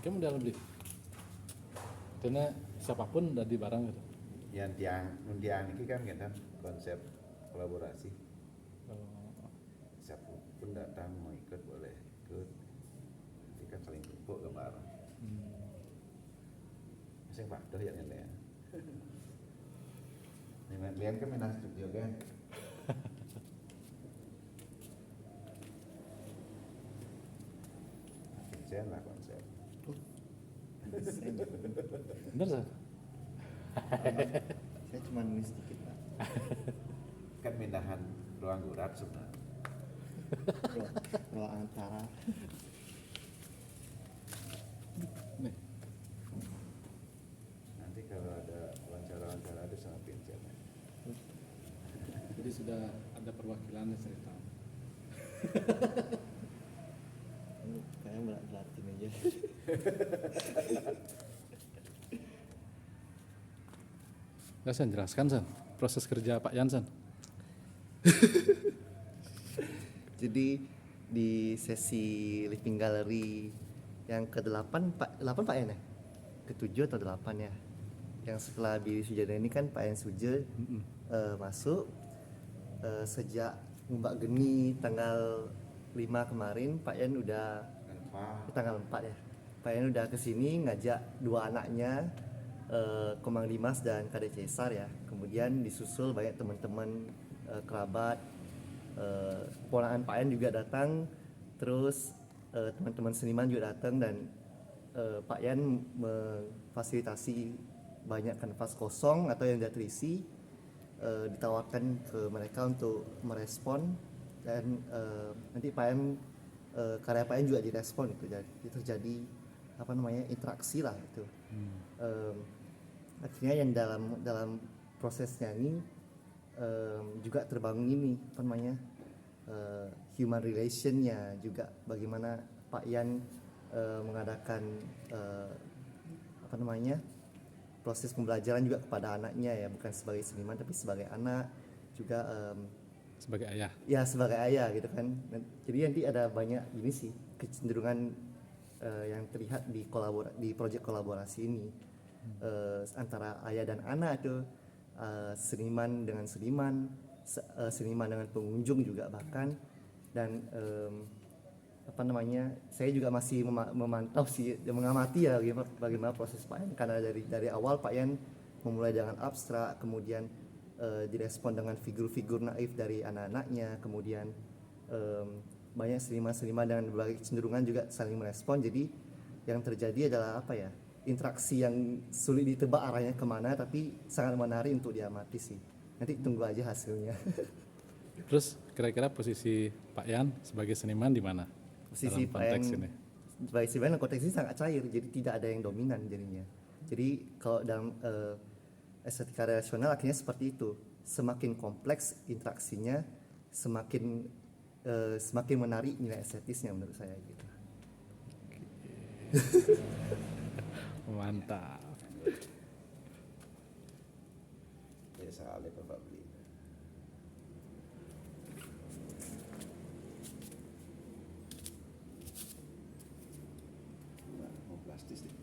kamu udah beli karena siapapun dari barang gitu. Yang tiang ini kan kita konsep kolaborasi. Siapapun datang mau ikut boleh ikut. Nanti kan saling kumpul gambar. Masih faktor ya nilai. Lian kan minat studio kan. Konsep lah konsep. Bener sih. Saya cuma nulis sedikit Pak. Kan mindahan ruang gurat sebenarnya. Ruang antara. Nih. Nanti kalau ada wawancara itu sama Vincent. Jadi sudah ada perwakilan cerita. Ini kayaknya belatin aja. Nggak, San, jelaskan San proses kerja Pak Yansan. Jadi di sesi living gallery yang ke-8 Pak Yan ya? Ke-7 atau 8 ya? Yang setelah Billy Sujana ini kan Pak Yan Suje masuk sejak Mbak Geni tanggal 5 kemarin Pak Yan udah tanggal 4 ya. Pak Yan udah kesini ngajak dua anaknya Komang Dimas dan Kade Cesar ya. Kemudian disusul banyak teman-teman kerabat, ponakan Pak Yan juga datang, terus teman-teman seniman juga datang dan Pak Yan memfasilitasi banyak kanvas kosong atau yang tidak terisi, ditawarkan ke mereka untuk merespon dan nanti Pak Yan karya Pak Yan juga direspon itu, jadi terjadi interaksi lah itu. Akhirnya yang dalam prosesnya ini juga terbangun ini human relationnya juga, bagaimana Pak Yan mengadakan proses pembelajaran juga kepada anaknya ya, bukan sebagai seniman tapi sebagai anak juga, Sebagai ayah. ya sebagai ayah gitu kan. Jadi nanti ada banyak ini sih kecenderungan yang terlihat di proyek kolaborasi ini, antara ayah dan anak tuh, seniman dengan seniman, seniman dengan pengunjung juga bahkan, dan saya juga masih memantau sih, mengamati ya bagaimana proses Pak Yan, karena dari awal Pak Yan memulai dengan abstrak, kemudian direspon dengan figur-figur naif dari anak-anaknya, kemudian banyak seniman-seniman dengan berbagai kecenderungan juga saling merespon. Jadi yang terjadi adalah interaksi yang sulit ditebak arahnya kemana, tapi sangat menarik untuk diamati sih. Nanti tunggu aja hasilnya. Terus kira-kira posisi Pak Yan sebagai seniman di mana? Posisi dalam Pak konteks Yan ini? sebagai seniman konteks ini sangat cair, jadi tidak ada yang dominan jadinya. Jadi kalau dalam estetika relasional akhirnya seperti itu, semakin kompleks interaksinya, semakin menarik nilai estetisnya menurut saya gitu. Mantap. Ya soalnya Bapak beli. Mau plastis deh.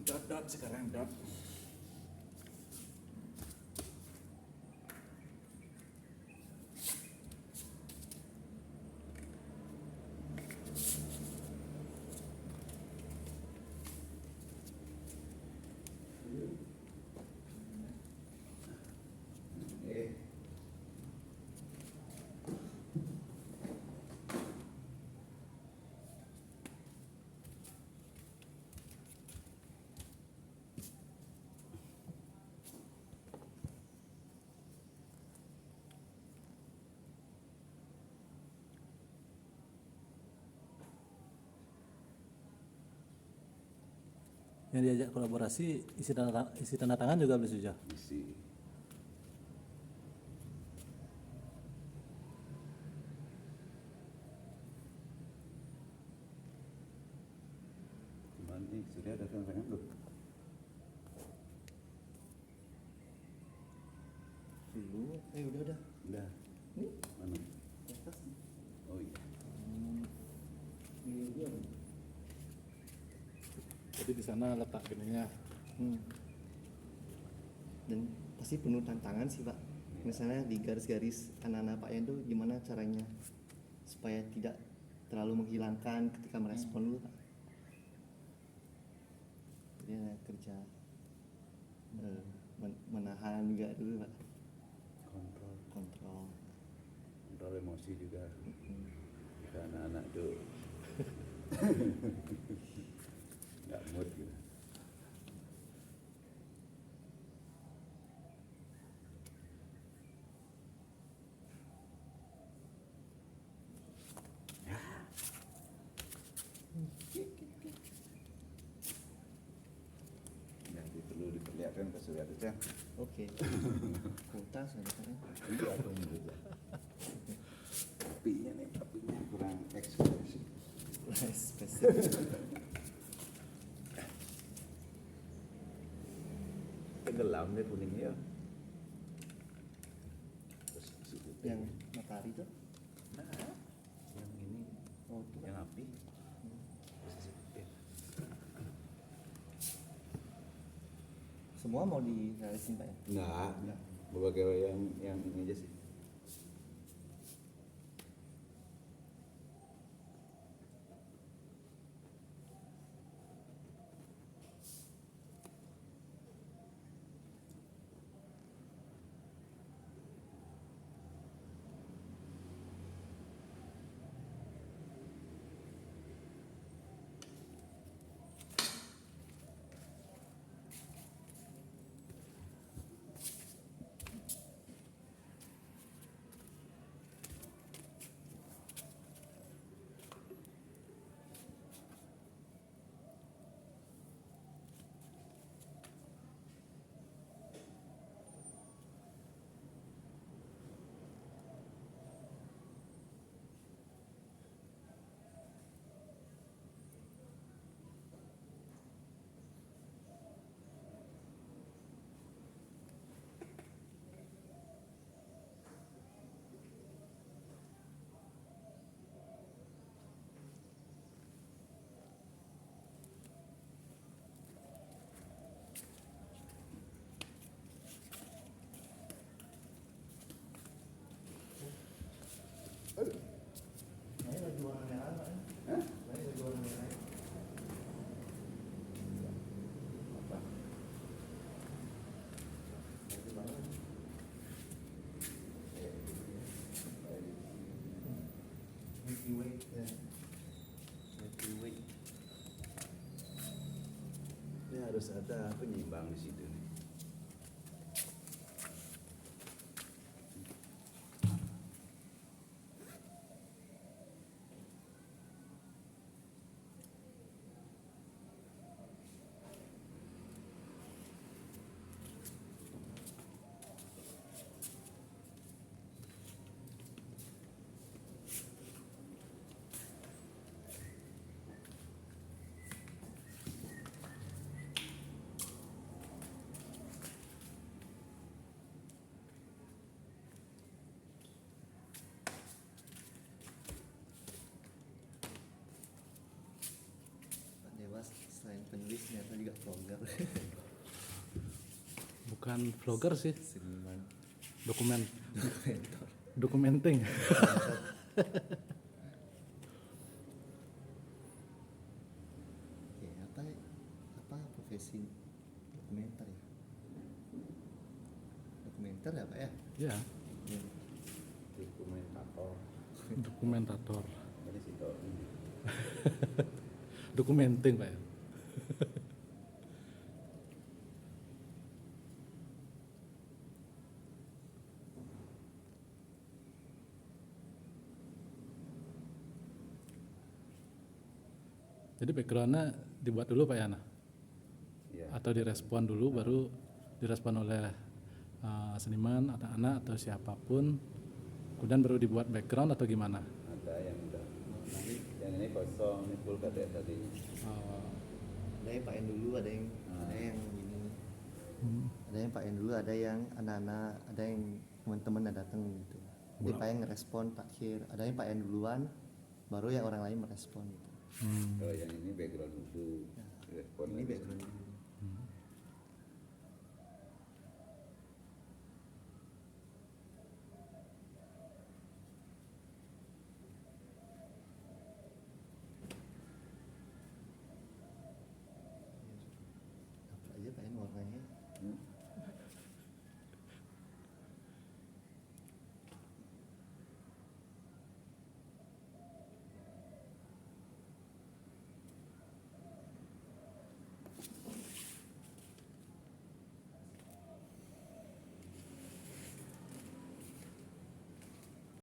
Dot sekarang dot. Yang diajak kolaborasi isi tanda tangan juga boleh sudah. Isi. Gimana nih, sudah ada tanda tangan belum? Udah. Udah. Ini Mana? atas. Oh iya. Ini dia. Jadi di sana letak gininya. Hmm. Dan pasti penuh tantangan sih Pak. Misalnya di garis-garis anak-anak Pak Yan tuh gimana caranya supaya tidak terlalu menghilangkan ketika merespon dulu Pak. Jadi ada kerja menahan juga dulu Pak. Kontrol. Kontrol emosi juga. Jika anak-anak tuh nggak mood gitu. Nanti perlu diperlihatkan ke Surya Duca. Oke. Kuota saya Pak ya. Iya tuh menurut saya. Apinya kurang ekspresif. Spesifik. Tenggelam deh kuningnya. Terus si putih. Yang matahari tuh. Nah, yang ini, Oh, itu Pak. yang api. Terus si putih. Semua mau direalisin Pak ya? Enggak. Berbagai yang ini aja sih. Ini lagi warna merah Pak ya? Hah? Ini lagi warna merah. Apa? Lagi banget. Milky Way ya. Milky Way. Ya harus ada penyimbang di situ nih. Pak Dewas selain penulis ternyata juga vlogger. Bukan vlogger sih, Seniman. Dokumenter. dokumenting. Oke, apa profesi dokumenter ya? Dokumenter ya Pak ya? Ya, Hmm. Dokumentator. dokumentator. Ini sih kalau ini. Dokumenting Pak ya. Jadi backgroundnya dibuat dulu Pak Yana? Iya. Atau direspon dulu baru direspon oleh seniman, anak-anak atau siapapun, kemudian baru dibuat background atau gimana? Ada yang udah. Yang ini kosong, ini full KTS tadi. Ada yang Pak Yan dulu, ada yang ini. Ada yang Pak Yan dulu, ada yang anak-anak, ada yang teman-teman yang datang gitu. Jadi Pak Yan ngerespon terakhir. Ada yang Pak Yan duluan, baru yang orang lain merespon gitu. Kalau yang ini background dulu. respon Ini lagi. background.